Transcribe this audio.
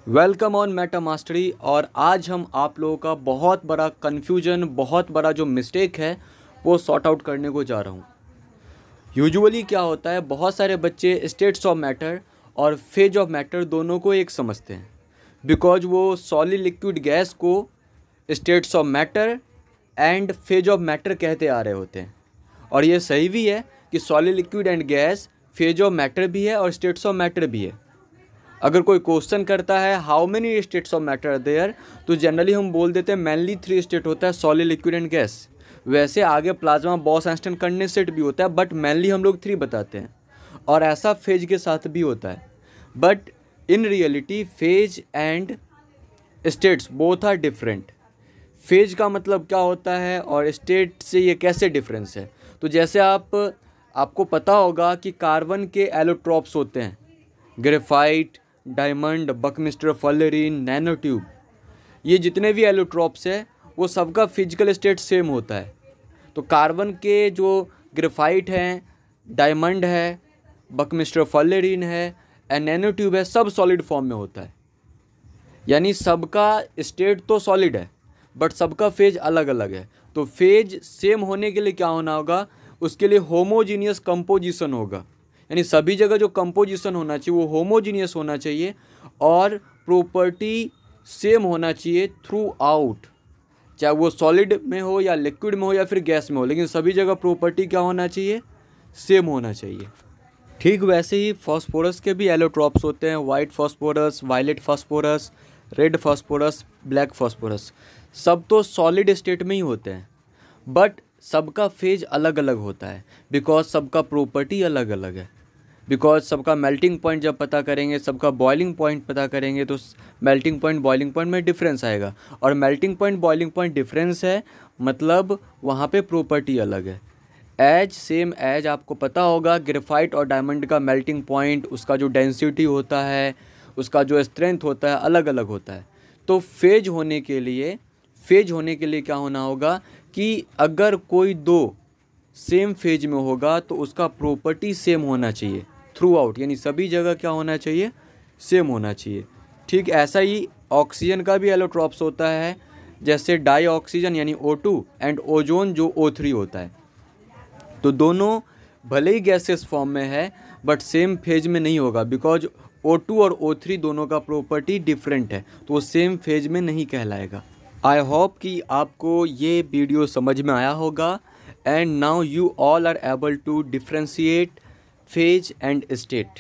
Welcome on Meta mastery. और आज हम आप लोगों का बहुत बड़ा कन्फ्यूजन, बहुत बड़ा जो मिस्टेक है वो सॉर्ट आउट करने को जा रहा हूँ। यूजुअली क्या होता है, बहुत सारे बच्चे स्टेट्स ऑफ मैटर और फेज ऑफ मैटर दोनों को एक समझते हैं, बिकॉज वो सॉलिड लिक्विड गैस को states of matter and phase of matter कहते आ रहे होते हैं। और ये सही भी है कि solid liquid and gas phase of matter भी है और स्टेट्स ऑफ मैटर भी है। अगर कोई क्वेश्चन करता है how many states of matter are there, तो जनरली हम बोल देते हैं मेनली 3 स्टेट होता है, सॉलिड लिक्विड एंड गैस। वैसे आगे प्लाज्मा, बॉस, आइंस्टाइन कंडेंसेट भी होता है, बट मेनली हम लोग 3 बताते हैं। और ऐसा फेज के साथ भी होता है, but in reality phase and states both are different. Phase का मतलब क्या होता है और स्टेट से ये कैसे डिफरेंस है। तो जैसे आपको पता होगा कि कार्बन के एलोट्रॉप्स होते हैं, graphite, diamond, Buckminster, फुलरेन, nano tube. ये जितने भी एलोट्रॉप्स हैं वो सबका फिजिकल स्टेट सेम होता है। तो कार्बन के जो ग्रेफाइट हैं, डायमंड है, बकमिस्टर फुलरेन है एंड नैनो ट्यूब है, सब सॉलिड फॉर्म में होता है। यानी सबका स्टेट तो सॉलिड है बट सबका फेज अलग अलग है। तो फेज सेम होने के लिए क्या होना होगा, उसके लिए होमोजीनियस कंपोजिशन होगा। यानी सभी जगह जो कंपोजिशन होना चाहिए वो होमोजीनियस होना चाहिए और प्रॉपर्टी सेम होना चाहिए थ्रू आउट, चाहे वो सॉलिड में हो या लिक्विड में हो या फिर गैस में हो, लेकिन सभी जगह प्रॉपर्टी क्या होना चाहिए, सेम होना चाहिए। ठीक वैसे ही फॉस्फोरस के भी एलोट्रॉप्स होते हैं, white phosphorus, violet phosphorus, red phosphorus, black phosphorus. सब तो सॉलिड स्टेट में ही होते हैं, बट सबका फेज अलग अलग होता है बिकॉज सबका प्रॉपर्टी अलग अलग है। बिकॉज सबका मेल्टिंग पॉइंट जब पता करेंगे, सबका बॉइलिंग पॉइंट पता करेंगे, तो मेल्टिंग पॉइंट बॉइलिंग पॉइंट में डिफरेंस आएगा। और melting point boiling point difference है मतलब वहाँ पे प्रॉपर्टी अलग है। सेम एज आपको पता होगा ग्रेफाइट और डायमंड का मेल्टिंग पॉइंट, उसका जो डेंसिटी होता है, उसका जो स्ट्रेंथ होता है, अलग अलग होता है। तो फेज होने के लिए क्या होना होगा कि अगर कोई दो सेम फेज में होगा तो उसका प्रॉपर्टी सेम होना चाहिए थ्रू आउट, यानी सभी जगह क्या होना चाहिए, सेम होना चाहिए। ठीक ऐसा ही ऑक्सीजन का भी एलोट्रॉप्स होता है, जैसे डाई ऑक्सीजन यानी O2 एंड ओजोन जो O3 होता है। तो दोनों भले ही गैसेस फॉर्म में है बट सेम फेज में नहीं होगा, बिकॉज O2 और O3 दोनों का प्रॉपर्टी डिफरेंट है, तो वो सेम फेज में नहीं कहलाएगा। आई होप कि आपको ये वीडियो समझ में आया होगा and now you all are able to differentiate phase and state.